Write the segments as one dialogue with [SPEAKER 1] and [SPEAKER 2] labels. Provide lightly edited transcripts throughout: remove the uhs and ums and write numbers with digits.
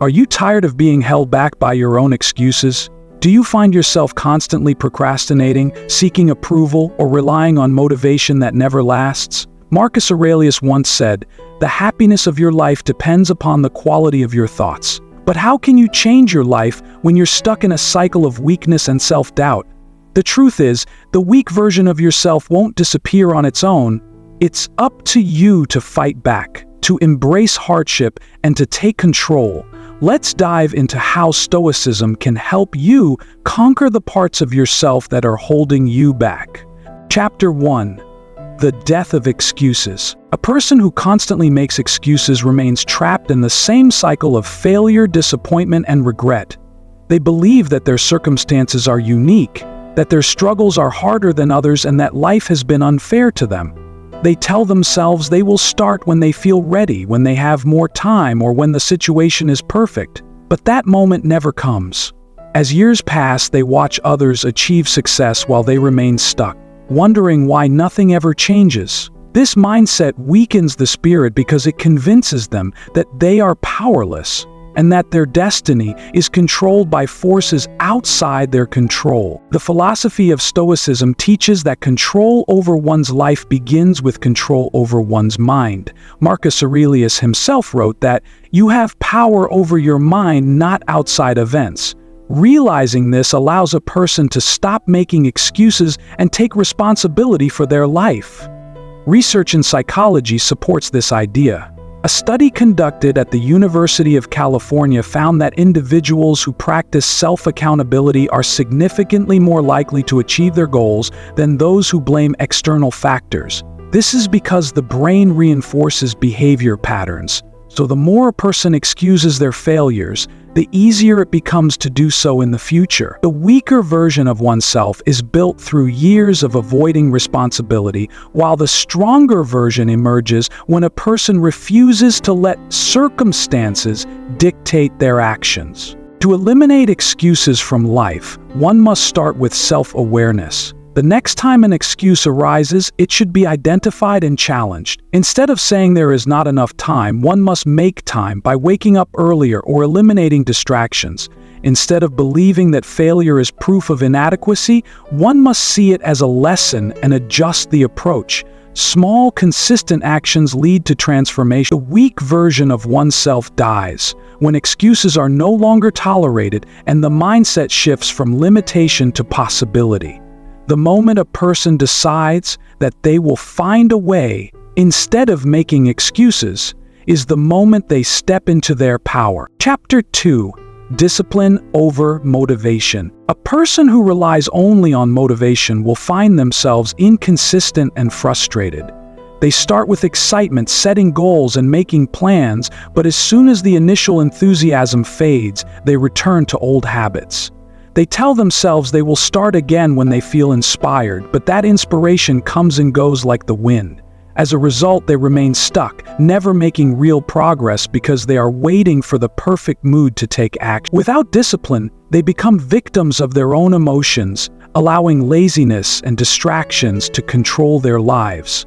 [SPEAKER 1] Are you tired of being held back by your own excuses? Do you find yourself constantly procrastinating, seeking approval, or relying on motivation that never lasts? Marcus Aurelius once said, "The happiness of your life depends upon the quality of your thoughts." But how can you change your life when you're stuck in a cycle of weakness and self-doubt? The truth is, the weak version of yourself won't disappear on its own. It's up to you to fight back, to embrace hardship, and to take control. Let's dive into how Stoicism can help you conquer the parts of yourself that are holding you back. Chapter 1. The death of excuses. A person who constantly makes excuses remains trapped in the same cycle of failure, disappointment, and regret. They believe that their circumstances are unique, that their struggles are harder than others, and that life has been unfair to them. They tell themselves they will start when they feel ready, when they have more time, or when the situation is perfect. But that moment never comes. As years pass, they watch others achieve success while they remain stuck, wondering why nothing ever changes. This mindset weakens the spirit because it convinces them that they are powerless and that their destiny is controlled by forces outside their control. The philosophy of Stoicism teaches that control over one's life begins with control over one's mind. Marcus Aurelius himself wrote that, "You have power over your mind, not outside events." Realizing this allows a person to stop making excuses and take responsibility for their life. Research in psychology supports this idea. A study conducted at the University of California found that individuals who practice self-accountability are significantly more likely to achieve their goals than those who blame external factors. This is because the brain reinforces behavior patterns. So the more a person excuses their failures, the easier it becomes to do so in the future. The weaker version of oneself is built through years of avoiding responsibility, while the stronger version emerges when a person refuses to let circumstances dictate their actions. To eliminate excuses from life, one must start with self-awareness. The next time an excuse arises, it should be identified and challenged. Instead of saying there is not enough time, one must make time by waking up earlier or eliminating distractions. Instead of believing that failure is proof of inadequacy, one must see it as a lesson and adjust the approach. Small, consistent actions lead to transformation. The weak version of oneself dies when excuses are no longer tolerated and the mindset shifts from limitation to possibility. The moment a person decides that they will find a way instead of making excuses is the moment they step into their power. Chapter 2. Discipline over motivation. A person who relies only on motivation will find themselves inconsistent and frustrated. They start with excitement, setting goals and making plans, but as soon as the initial enthusiasm fades, they return to old habits. They tell themselves they will start again when they feel inspired, but that inspiration comes and goes like the wind. As a result, they remain stuck, never making real progress because they are waiting for the perfect mood to take action. Without discipline, they become victims of their own emotions, allowing laziness and distractions to control their lives.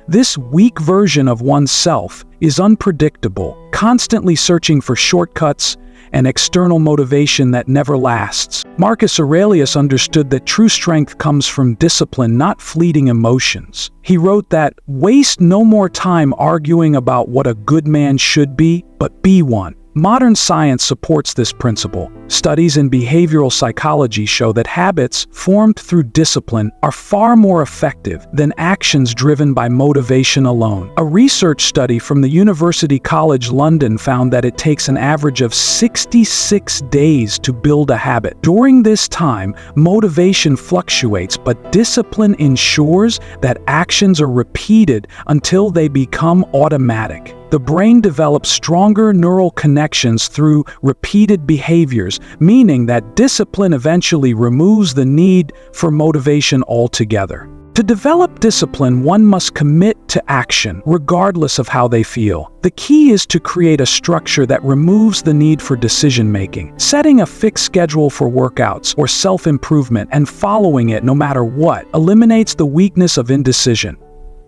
[SPEAKER 1] This weak version of oneself is unpredictable, constantly searching for shortcuts and external motivation that never lasts. Marcus Aurelius understood that true strength comes from discipline, not fleeting emotions. He wrote that, "Waste no more time arguing about what a good man should be, but be one." Modern science supports this principle. Studies in behavioral psychology show that habits formed through discipline are far more effective than actions driven by motivation alone. A research study from the University College London found that it takes an average of 66 days to build a habit. During this time, motivation fluctuates, but discipline ensures that actions are repeated until they become automatic. The brain develops stronger neural connections through repeated behaviors, meaning that discipline eventually removes the need for motivation altogether. To develop discipline, one must commit to action, regardless of how they feel. The key is to create a structure that removes the need for decision-making. Setting a fixed schedule for workouts or self-improvement and following it no matter what eliminates the weakness of indecision.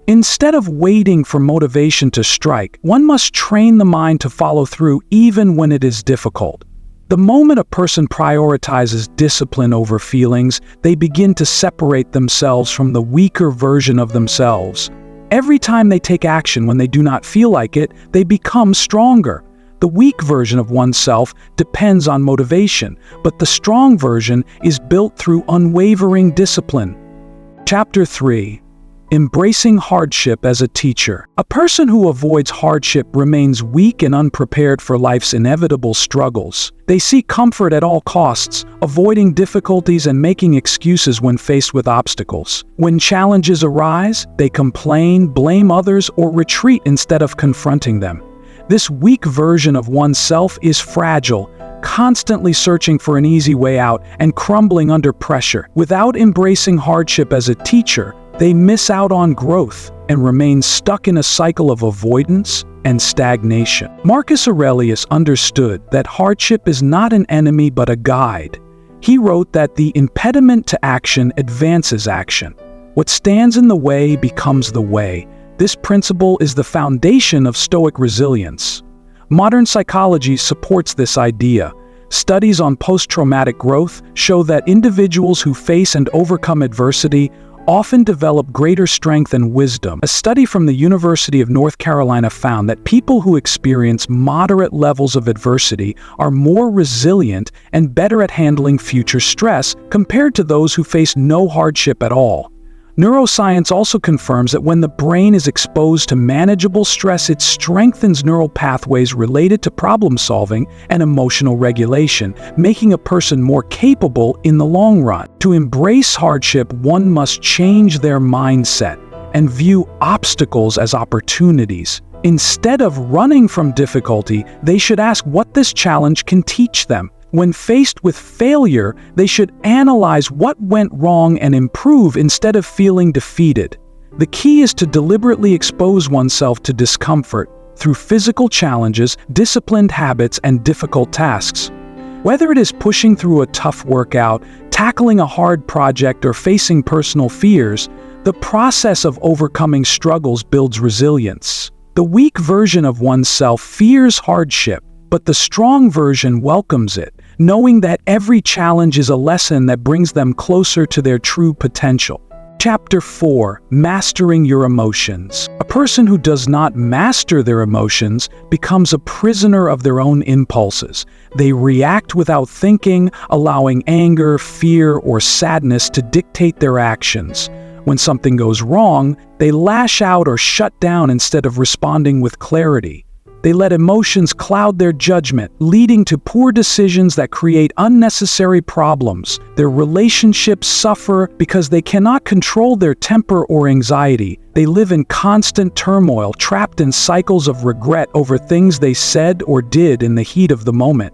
[SPEAKER 1] Instead of waiting for motivation to strike, one must train the mind to follow through even when it is difficult. The moment a person prioritizes discipline over feelings, they begin to separate themselves from the weaker version of themselves. Every time they take action when they do not feel like it, they become stronger. The weak version of oneself depends on motivation, but the strong version is built through unwavering discipline. Chapter 3. Embracing hardship as a teacher. A person who avoids hardship remains weak and unprepared for life's inevitable struggles. They seek comfort at all costs, avoiding difficulties and making excuses when faced with obstacles. When challenges arise, they complain, blame others, or retreat instead of confronting them. This weak version of oneself is fragile, constantly searching for an easy way out and crumbling under pressure. Without embracing hardship as a teacher, they miss out on growth and remain stuck in a cycle of avoidance and stagnation. Marcus Aurelius understood that hardship is not an enemy but a guide. He wrote that the impediment to action advances action. What stands in the way becomes the way. This principle is the foundation of Stoic resilience. Modern psychology supports this idea. Studies on post-traumatic growth show that individuals who face and overcome adversity often develop greater strength and wisdom. A study from the University of North Carolina found that people who experience moderate levels of adversity are more resilient and better at handling future stress compared to those who face no hardship at all. Neuroscience also confirms that when the brain is exposed to manageable stress, it strengthens neural pathways related to problem solving and emotional regulation, making a person more capable in the long run. To embrace hardship, one must change their mindset and view obstacles as opportunities. Instead of running from difficulty, they should ask what this challenge can teach them. When faced with failure, they should analyze what went wrong and improve instead of feeling defeated. The key is to deliberately expose oneself to discomfort through physical challenges, disciplined habits, and difficult tasks. Whether it is pushing through a tough workout, tackling a hard project, or facing personal fears, the process of overcoming struggles builds resilience. The weak version of oneself fears hardship, but the strong version welcomes it, knowing that every challenge is a lesson that brings them closer to their true potential. Chapter 4. Mastering your emotions. A person who does not master their emotions becomes a prisoner of their own impulses. They react without thinking, allowing anger, fear, or sadness to dictate their actions. When something goes wrong, they lash out or shut down instead of responding with clarity. They let emotions cloud their judgment, leading to poor decisions that create unnecessary problems. Their relationships suffer because they cannot control their temper or anxiety. They live in constant turmoil, trapped in cycles of regret over things they said or did in the heat of the moment.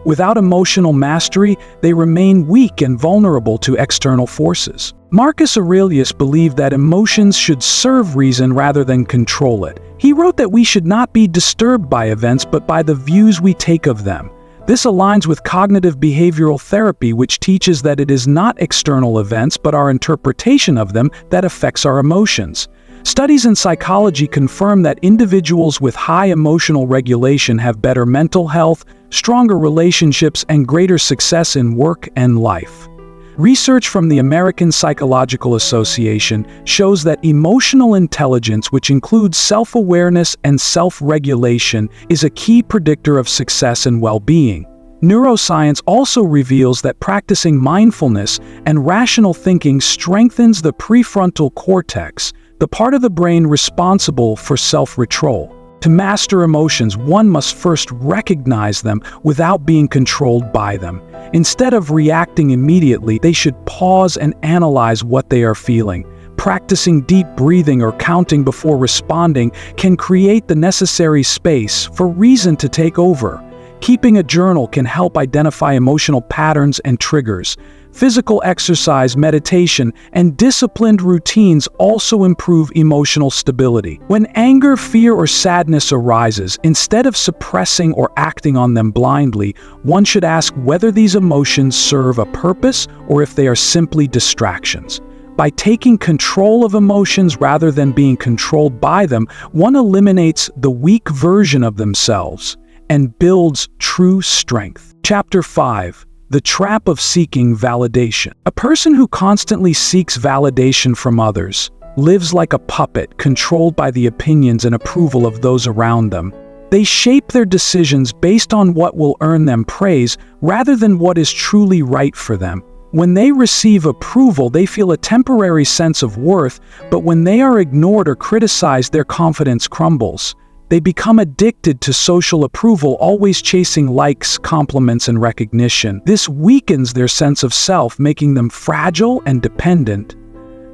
[SPEAKER 1] Without emotional mastery, they remain weak and vulnerable to external forces. Marcus Aurelius believed that emotions should serve reason rather than control it. He wrote that we should not be disturbed by events but by the views we take of them. This aligns with cognitive behavioral therapy, which teaches that it is not external events but our interpretation of them that affects our emotions. Studies in psychology confirm that individuals with high emotional regulation have better mental health, stronger relationships, and greater success in work and life. Research from the American Psychological Association shows that emotional intelligence, which includes self-awareness and self-regulation, is a key predictor of success and well-being. Neuroscience also reveals that practicing mindfulness and rational thinking strengthens the prefrontal cortex, the part of the brain responsible for self-control. To master emotions, one must first recognize them without being controlled by them. Instead of reacting immediately, they should pause and analyze what they are feeling. Practicing deep breathing or counting before responding can create the necessary space for reason to take over. Keeping a journal can help identify emotional patterns and triggers. Physical exercise, meditation, and disciplined routines also improve emotional stability. When anger, fear, or sadness arises, instead of suppressing or acting on them blindly, one should ask whether these emotions serve a purpose or if they are simply distractions. By taking control of emotions rather than being controlled by them, one eliminates the weak version of themselves and builds true strength. Chapter 5. The Trap of Seeking Validation. A person who constantly seeks validation from others lives like a puppet controlled by the opinions and approval of those around them. They shape their decisions based on what will earn them praise rather than what is truly right for them. When they receive approval, they feel a temporary sense of worth, but when they are ignored or criticized, their confidence crumbles. They become addicted to social approval, always chasing likes, compliments, and recognition. This weakens their sense of self, making them fragile and dependent.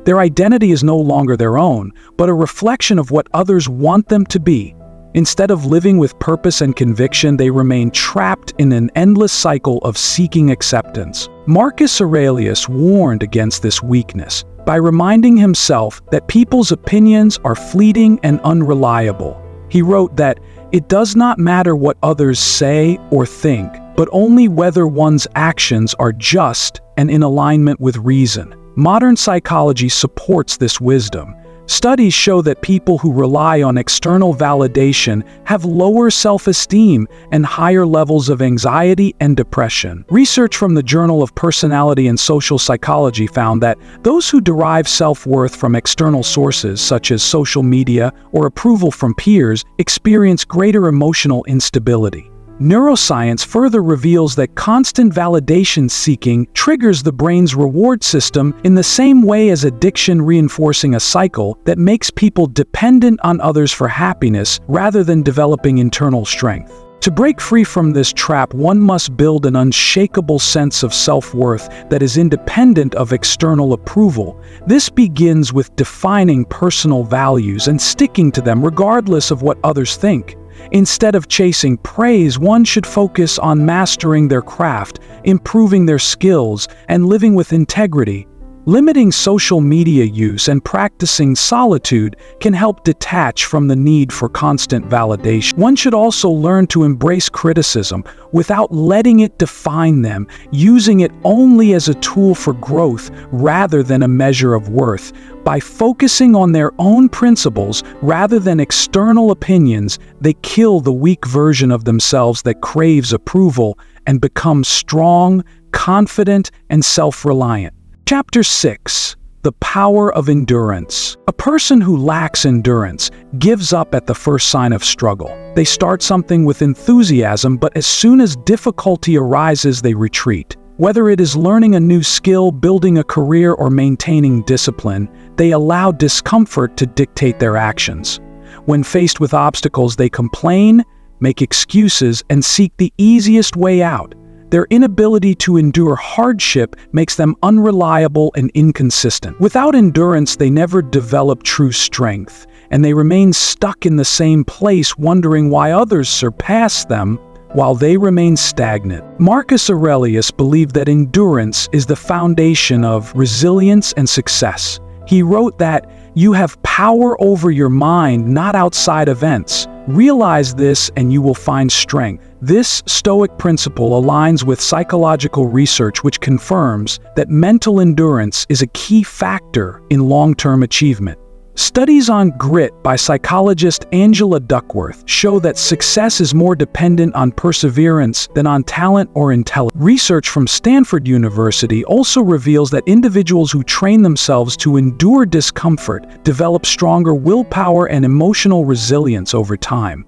[SPEAKER 1] Their identity is no longer their own, but a reflection of what others want them to be. Instead of living with purpose and conviction, they remain trapped in an endless cycle of seeking acceptance. Marcus Aurelius warned against this weakness by reminding himself that people's opinions are fleeting and unreliable. He wrote that it does not matter what others say or think, but only whether one's actions are just and in alignment with reason. Modern psychology supports this wisdom. Studies show that people who rely on external validation have lower self-esteem and higher levels of anxiety and depression. Research from the Journal of Personality and Social Psychology found that those who derive self-worth from external sources, such as social media or approval from peers, experience greater emotional instability. Neuroscience further reveals that constant validation seeking triggers the brain's reward system in the same way as addiction, reinforcing a cycle that makes people dependent on others for happiness rather than developing internal strength. To break free from this trap, one must build an unshakable sense of self-worth that is independent of external approval. This begins with defining personal values and sticking to them regardless of what others think. Instead of chasing praise, one should focus on mastering their craft, improving their skills, and living with integrity. Limiting social media use and practicing solitude can help detach from the need for constant validation. One should also learn to embrace criticism without letting it define them, using it only as a tool for growth rather than a measure of worth. By focusing on their own principles rather than external opinions, they kill the weak version of themselves that craves approval and become strong, confident, and self-reliant. Chapter 6. The Power of Endurance. A person who lacks endurance gives up at the first sign of struggle. They start something with enthusiasm, but as soon as difficulty arises, they retreat. Whether it is learning a new skill, building a career, or maintaining discipline, they allow discomfort to dictate their actions. When faced with obstacles, they complain, make excuses, and seek the easiest way out. Their inability to endure hardship makes them unreliable and inconsistent. Without endurance, they never develop true strength, and they remain stuck in the same place, wondering why others surpass them while they remain stagnant. Marcus Aurelius believed that endurance is the foundation of resilience and success. He wrote that you have power over your mind, not outside events. Realize this and you will find strength. This Stoic principle aligns with psychological research, which confirms that mental endurance is a key factor in long-term achievement. Studies on grit by psychologist Angela Duckworth show that success is more dependent on perseverance than on talent or intelligence. Research from Stanford University also reveals that individuals who train themselves to endure discomfort develop stronger willpower and emotional resilience over time.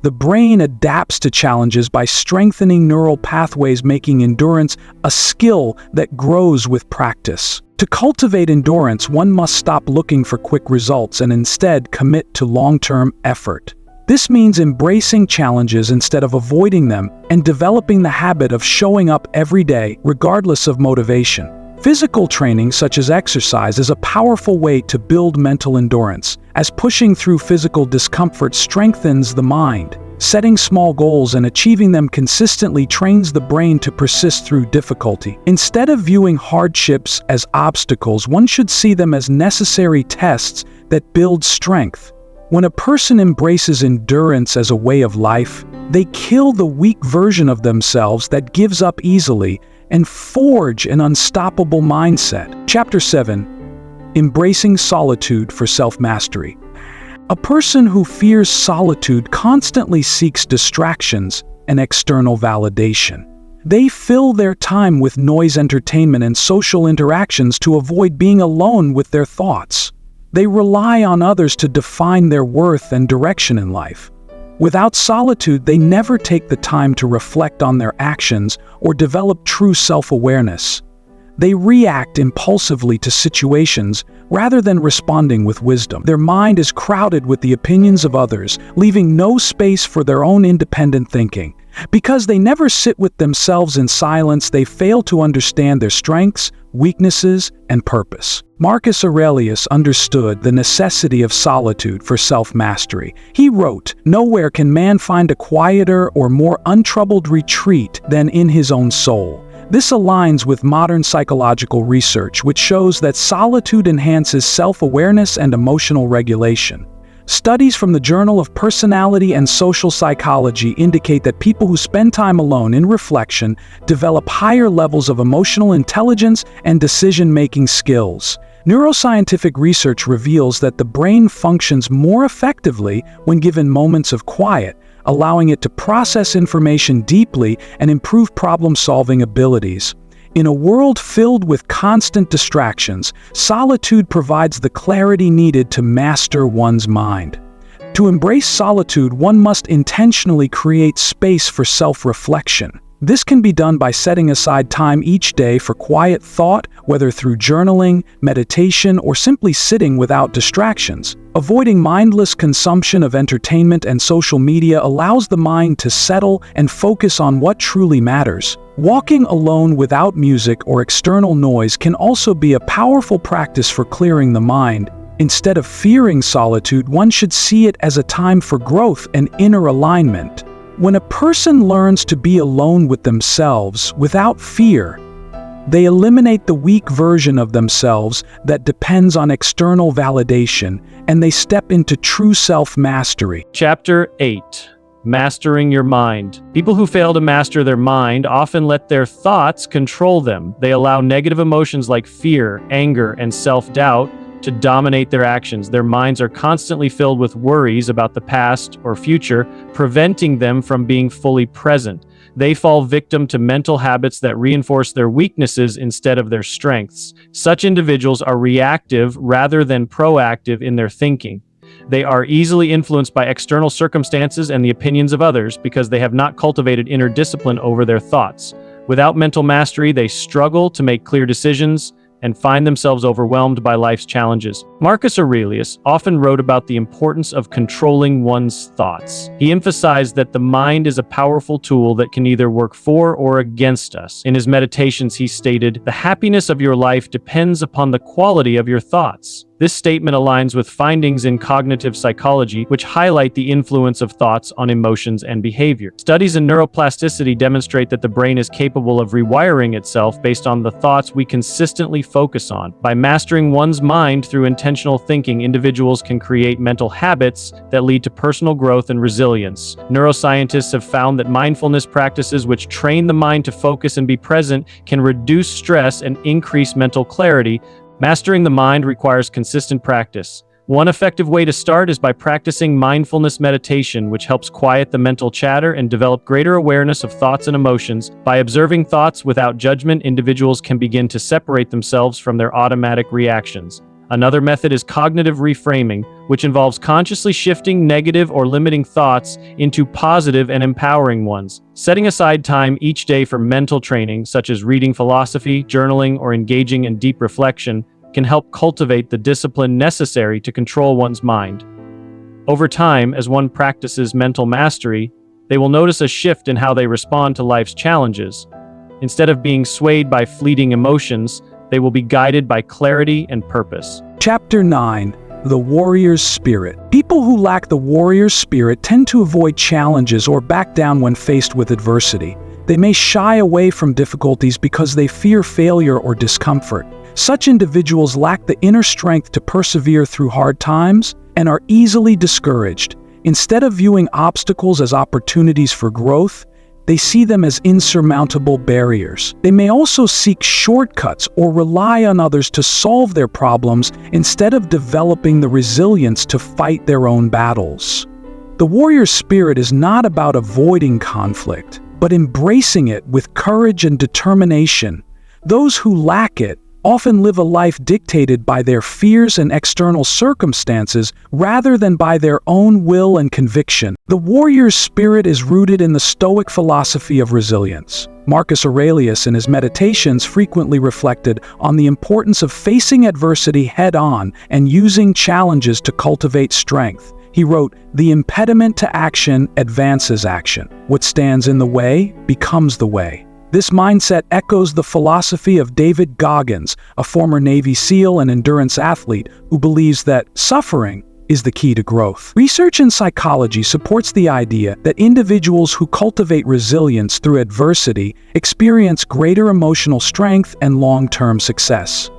[SPEAKER 1] The brain adapts to challenges by strengthening neural pathways, making endurance a skill that grows with practice. To cultivate endurance, one must stop looking for quick results and instead commit to long-term effort. This means embracing challenges instead of avoiding them and developing the habit of showing up every day, regardless of motivation. Physical training, such as exercise, is a powerful way to build mental endurance, as pushing through physical discomfort strengthens the mind. Setting small goals and achieving them consistently trains the brain to persist through difficulty. Instead of viewing hardships as obstacles, one should see them as necessary tests that build strength. When a person embraces endurance as a way of life, they kill the weak version of themselves that gives up easily and forge an unstoppable mindset. Chapter 7. Embracing solitude for self-mastery. A person who fears solitude constantly seeks distractions and external validation. They fill their time with noise, entertainment, and social interactions to avoid being alone with their thoughts. They rely on others to define their worth and direction in life. Without solitude, they never take the time to reflect on their actions or develop true self-awareness. They react impulsively to situations rather than responding with wisdom. Their mind is crowded with the opinions of others, leaving no space for their own independent thinking. Because they never sit with themselves in silence, they fail to understand their strengths, weaknesses, and purpose. Marcus Aurelius understood the necessity of solitude for self-mastery. He wrote, "Nowhere can man find a quieter or more untroubled retreat than in his own soul." This aligns with modern psychological research, which shows that solitude enhances self-awareness and emotional regulation. Studies from the Journal of Personality and Social Psychology indicate that people who spend time alone in reflection develop higher levels of emotional intelligence and decision-making skills. Neuroscientific research reveals that the brain functions more effectively when given moments of quiet, allowing it to process information deeply and improve problem-solving abilities. In a world filled with constant distractions, solitude provides the clarity needed to master one's mind. To embrace solitude, one must intentionally create space for self-reflection. This can be done by setting aside time each day for quiet thought, whether through journaling, meditation, or simply sitting without distractions. Avoiding mindless consumption of entertainment and social media allows the mind to settle and focus on what truly matters. Walking alone without music or external noise can also be a powerful practice for clearing the mind. Instead of fearing solitude, one should see it as a time for growth and inner alignment. When a person learns to be alone with themselves without fear, they eliminate the weak version of themselves that depends on external validation, and they step into true self-mastery.
[SPEAKER 2] Chapter 8. Mastering your mind. People who fail to master their mind often let their thoughts control them. They allow negative emotions like fear, anger, and self-doubt to dominate their actions. Their minds are constantly filled with worries about the past or future, preventing them from being fully present. They fall victim to mental habits that reinforce their weaknesses instead of their strengths. Such individuals are reactive rather than proactive in their thinking. They are easily influenced by external circumstances and the opinions of others because they have not cultivated inner discipline over their thoughts. Without mental mastery, they struggle to make clear decisions and find themselves overwhelmed by life's challenges. Marcus Aurelius often wrote about the importance of controlling one's thoughts. He emphasized that the mind is a powerful tool that can either work for or against us. In his meditations, he stated, "The happiness of your life depends upon the quality of your thoughts." This statement aligns with findings in cognitive psychology, which highlight the influence of thoughts on emotions and behavior. Studies in neuroplasticity demonstrate that the brain is capable of rewiring itself based on the thoughts we consistently focus on. By mastering one's mind through intentional thinking, individuals can create mental habits that lead to personal growth and resilience. Neuroscientists have found that mindfulness practices which train the mind to focus and be present can reduce stress and increase mental clarity. Mastering the mind requires consistent practice. One effective way to start is by practicing mindfulness meditation, which helps quiet the mental chatter and develop greater awareness of thoughts and emotions. By observing thoughts without judgment, individuals can begin to separate themselves from their automatic reactions. Another method is cognitive reframing, which involves consciously shifting negative or limiting thoughts into positive and empowering ones. Setting aside time each day for mental training, such as reading philosophy, journaling, or engaging in deep reflection, can help cultivate the discipline necessary to control one's mind. Over time, as one practices mental mastery, they will notice a shift in how they respond to life's challenges. Instead of being swayed by fleeting emotions, they will be guided by clarity and purpose.
[SPEAKER 1] Chapter 9. The Warrior's Spirit. People who lack the warrior's spirit tend to avoid challenges or back down when faced with adversity. They may shy away from difficulties because they fear failure or discomfort. Such individuals lack the inner strength to persevere through hard times and are easily discouraged. Instead of viewing obstacles as opportunities for growth, they see them as insurmountable barriers. They may also seek shortcuts or rely on others to solve their problems instead of developing the resilience to fight their own battles. The warrior spirit is not about avoiding conflict, but embracing it with courage and determination. Those who lack it often live a life dictated by their fears and external circumstances rather than by their own will and conviction. The warrior's spirit is rooted in the Stoic philosophy of resilience. Marcus Aurelius in his Meditations frequently reflected on the importance of facing adversity head-on and using challenges to cultivate strength. He wrote, "The impediment to action advances action. What stands in the way becomes the way." This mindset echoes the philosophy of David Goggins, a former Navy SEAL and endurance athlete who believes that suffering is the key to growth. Research in psychology supports the idea that individuals who cultivate resilience through adversity experience greater emotional strength and long-term success.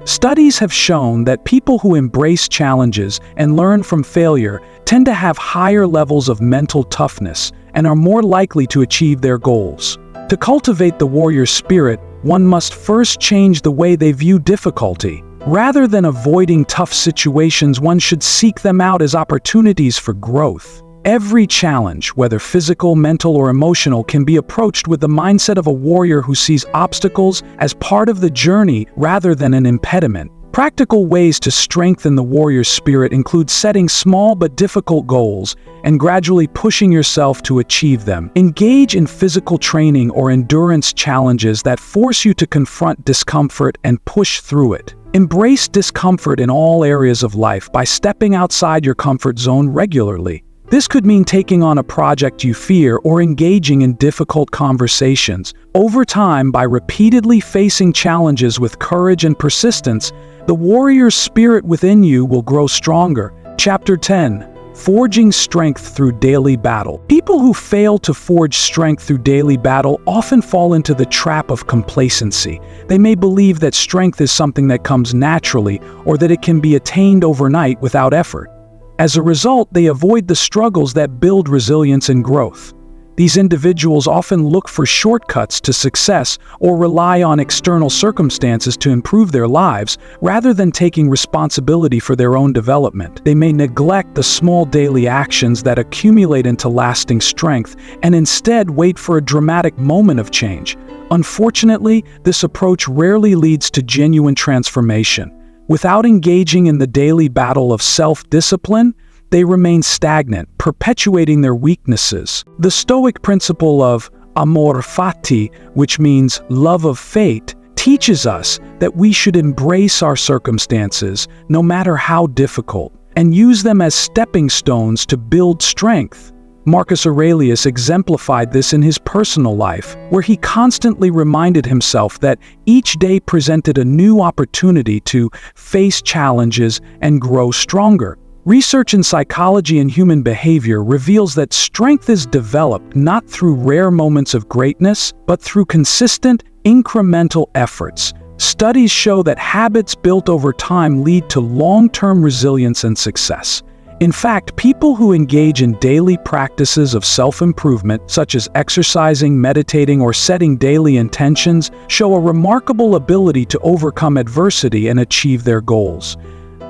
[SPEAKER 1] Studies have shown that people who embrace challenges and learn from failure tend to have higher levels of mental toughness and are more likely to achieve their goals. To cultivate the warrior spirit, one must first change the way they view difficulty. Rather than avoiding tough situations, one should seek them out as opportunities for growth. Every challenge, whether physical, mental, or emotional, can be approached with the mindset of a warrior who sees obstacles as part of the journey rather than an impediment. Practical ways to strengthen the warrior spirit include setting small but difficult goals and gradually pushing yourself to achieve them. Engage in physical training or endurance challenges that force you to confront discomfort and push through it. Embrace discomfort in all areas of life by stepping outside your comfort zone regularly. This could mean taking on a project you fear or engaging in difficult conversations. Over time, by repeatedly facing challenges with courage and persistence, the warrior spirit within you will grow stronger. Chapter 10. Forging Strength Through Daily Battle. People who fail to forge strength through daily battle often fall into the trap of complacency. They may believe that strength is something that comes naturally or that it can be attained overnight without effort. As a result, they avoid the struggles that build resilience and growth. These individuals often look for shortcuts to success or rely on external circumstances to improve their lives rather than taking responsibility for their own development. They may neglect the small daily actions that accumulate into lasting strength and instead wait for a dramatic moment of change. Unfortunately, this approach rarely leads to genuine transformation. Without engaging in the daily battle of self-discipline, they remain stagnant, perpetuating their weaknesses. The Stoic principle of Amor Fati, which means love of fate, teaches us that we should embrace our circumstances, no matter how difficult, and use them as stepping stones to build strength. Marcus Aurelius exemplified this in his personal life, where he constantly reminded himself that each day presented a new opportunity to face challenges and grow stronger. Research in psychology and human behavior reveals that strength is developed not through rare moments of greatness, but through consistent, incremental efforts. Studies show that habits built over time lead to long-term resilience and success. In fact, people who engage in daily practices of self-improvement, such as exercising, meditating, or setting daily intentions, show a remarkable ability to overcome adversity and achieve their goals.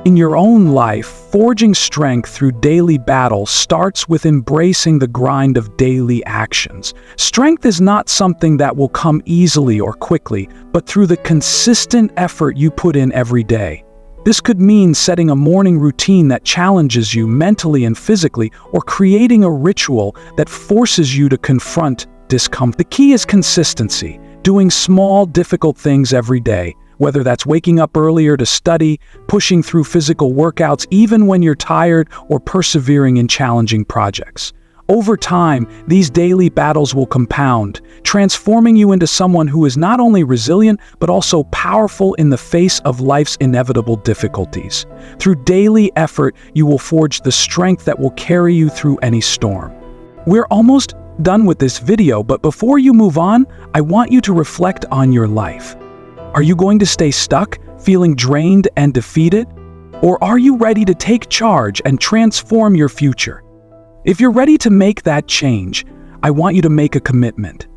[SPEAKER 1] In your own life, forging strength through daily battle starts with embracing the grind of daily actions. Strength is not something that will come easily or quickly, but through the consistent effort you put in every day. This could mean setting a morning routine that challenges you mentally and physically, or creating a ritual that forces you to confront discomfort. The key is consistency, doing small, difficult things every day, whether that's waking up earlier to study, pushing through physical workouts even when you're tired, or persevering in challenging projects. Over time, these daily battles will compound, transforming you into someone who is not only resilient, but also powerful in the face of life's inevitable difficulties. Through daily effort, you will forge the strength that will carry you through any storm. We're almost done with this video, but before you move on, I want you to reflect on your life. Are you going to stay stuck, feeling drained and defeated? Or are you ready to take charge and transform your future? If you're ready to make that change, I want you to make a commitment.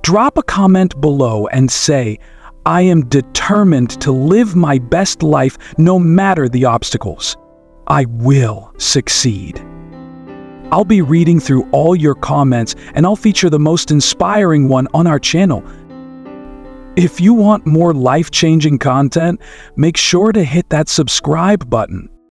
[SPEAKER 1] Drop a comment below and say, I am determined to live my best life no matter the obstacles. I will succeed. I'll be reading through all your comments and I'll feature the most inspiring one on our channel. If you want more life-changing content, make sure to hit that subscribe button.